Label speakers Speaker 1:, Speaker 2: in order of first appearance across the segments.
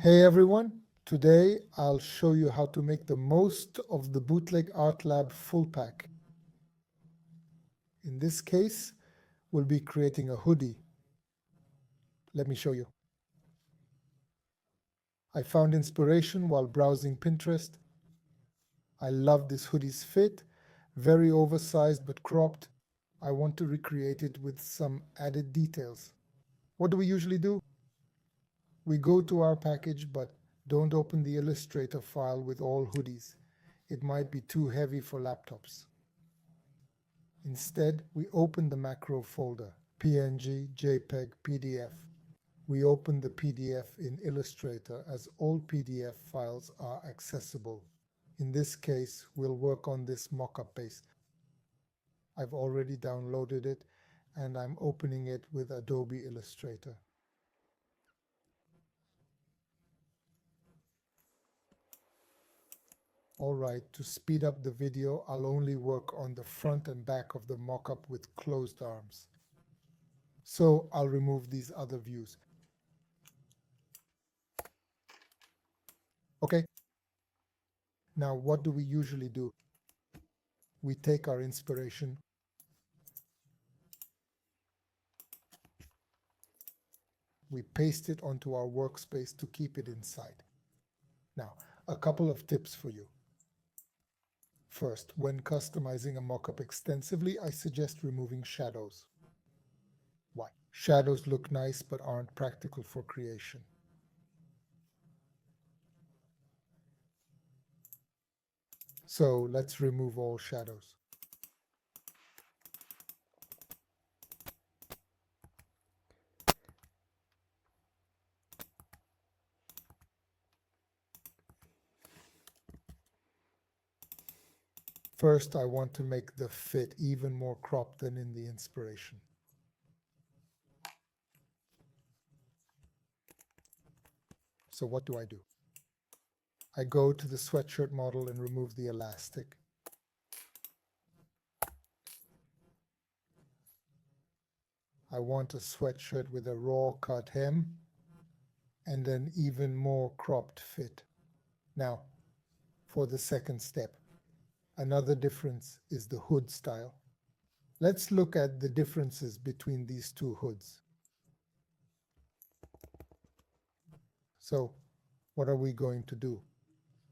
Speaker 1: Hey everyone, today I'll show you how to make the most of the Bootleg Art Lab full pack. In this case, we'll be creating a hoodie. Let me show you. I found inspiration while browsing Pinterest. I love this hoodie's fit, very oversized but cropped. I want to recreate it with some added details. What do we usually do? We go to our package but don't open the Illustrator file with all hoodies. It might be too heavy for laptops. Instead, we open the macro folder, PNG, JPEG, PDF. We open the PDF in Illustrator as all PDF files are accessible. In this case, we'll work on this mockup base. I've already downloaded it and I'm opening it with Adobe Illustrator. Alright, to speed up the video, I'll only work on the front and back of the mockup with closed arms. So I'll remove these other views. Okay, now what do we usually do? We take our inspiration, we paste it onto our workspace to keep it inside. Now, a couple of tips for you. First, when customizing a mockup extensively, I suggest removing shadows. Why? Shadows look nice but aren't practical for creation. So let's remove all shadows. First, I want to make the fit even more cropped than in the inspiration. So what do? I go to the sweatshirt model and remove the elastic. I want a sweatshirt with a raw cut hem and an even more cropped fit. Now, for the second step, another difference is the hood style. Let's look at the differences between these two hoods. So, what are we going to do?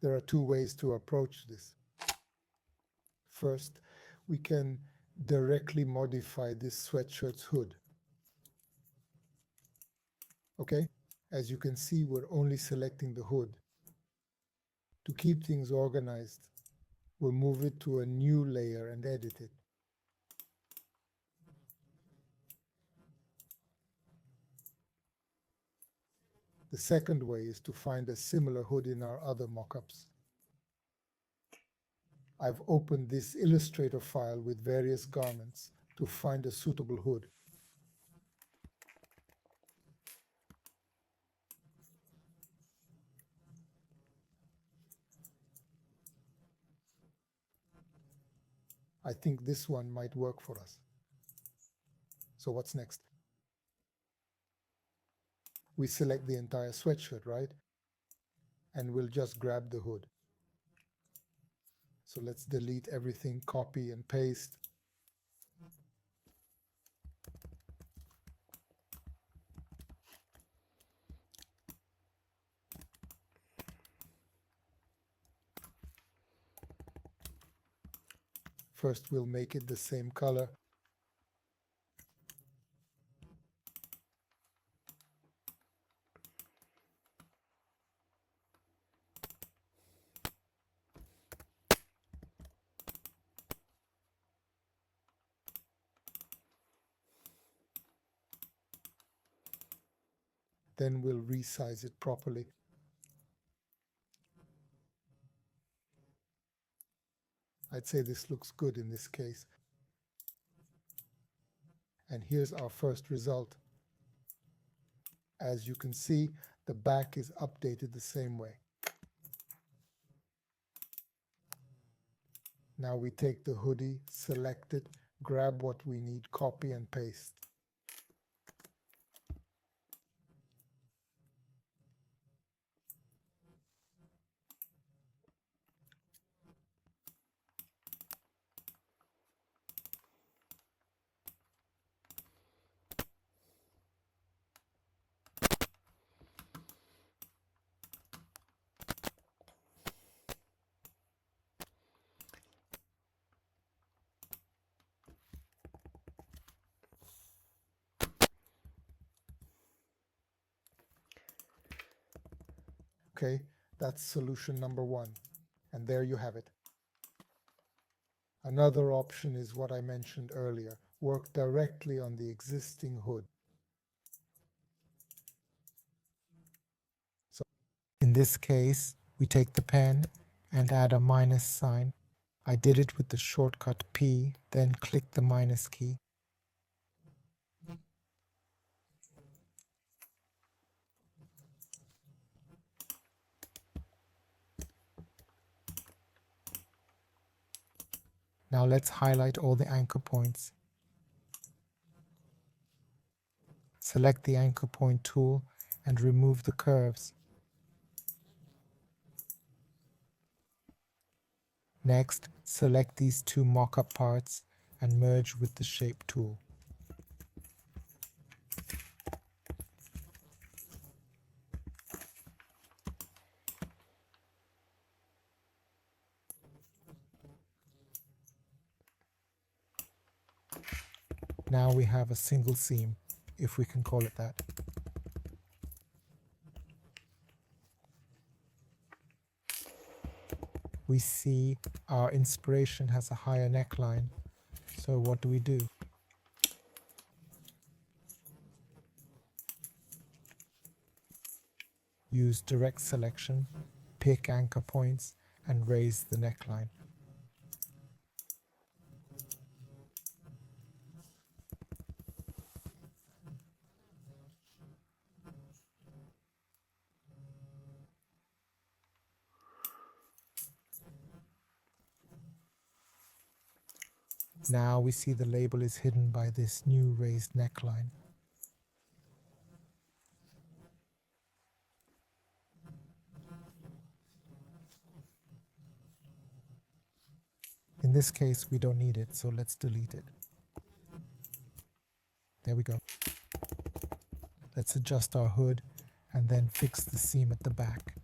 Speaker 1: There are two ways to approach this. First, we can directly modify this sweatshirt's hood. Okay? As you can see, we're only selecting the hood. To keep things organized, we'll move it to a new layer and edit it. The second way is to find a similar hood in our other mockups. I've opened this Illustrator file with various garments to find a suitable hood. I think this one might work for us. So what's next? We select the entire sweatshirt, right? And we'll just grab the hood. So let's delete everything, copy and paste. First, we'll make it the same color. Then we'll resize it properly. I'd say this looks good in this case. And here's our first result. As you can see, the back is updated the same way. Now we take the hoodie, select it, grab what we need, copy and paste. Okay, that's solution number one. And there you have it. Another option is what I mentioned earlier. Work directly on the existing hood. So in this case, we take the pen and add a minus sign. I did it with the shortcut P, then click the minus key. Now let's highlight all the anchor points. Select the anchor point tool and remove the curves. Next, select these two mock-up parts and merge with the shape tool. Now we have a single seam, if we can call it that. We see our inspiration has a higher neckline. So what do? Use direct selection, pick anchor points, and raise the neckline. Now we see the label is hidden by this new raised neckline. In this case, we don't need it, so let's delete it. There we go. Let's adjust our hood and then fix the seam at the back.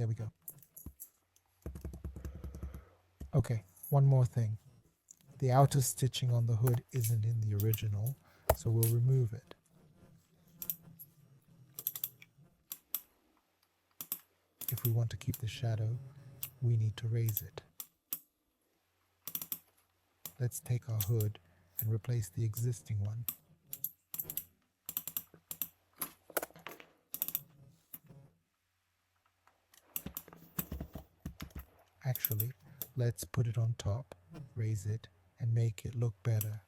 Speaker 1: There we go. Okay, one more thing. The outer stitching on the hood isn't in the original, so we'll remove it. If we want to keep the shadow, we need to raise it. Let's take our hood and replace the existing one. Actually, let's put it on top, raise it, and make it look better.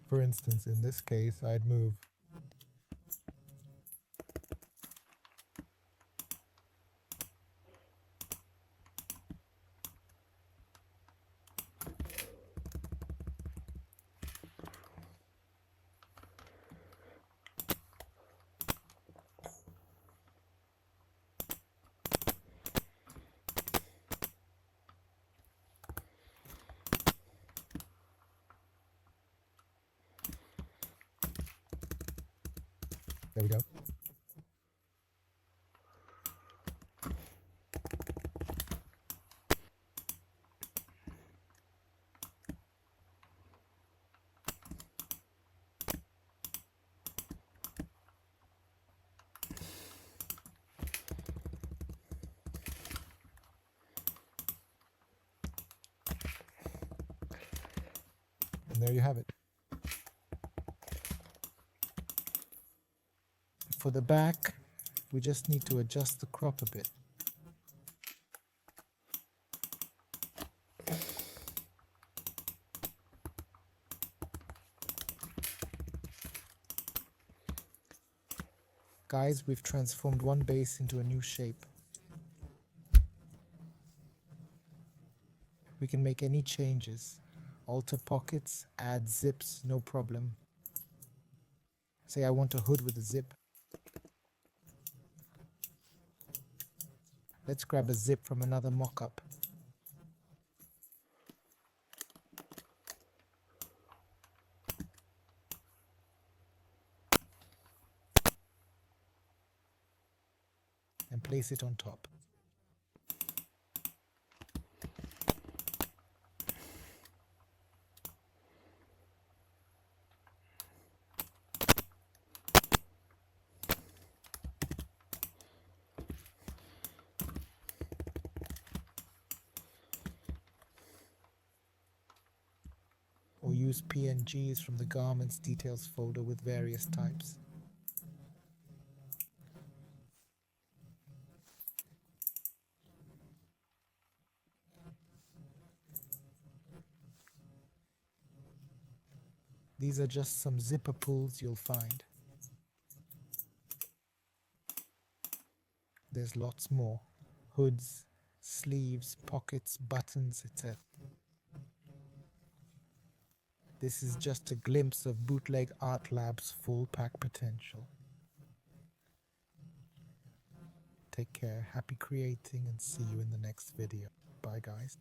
Speaker 1: For instance, in this case, I'd move There we go. And there you have it. For the back, we just need to adjust the crop a bit. Guys, we've transformed one base into a new shape. We can make any changes. Alter pockets, add zips, no problem. Say I want a hood with a zip. Let's grab a zip from another mock-up.
Speaker 2: place it on top. Or use PNGs from the garments details folder with various types. These are just some zipper pulls you'll find. There's lots more. Hoods, sleeves, pockets, buttons, etc. This is just a glimpse of Bootleg Art Lab's full pack potential. Take care, happy creating, and see you in the next video. Bye guys.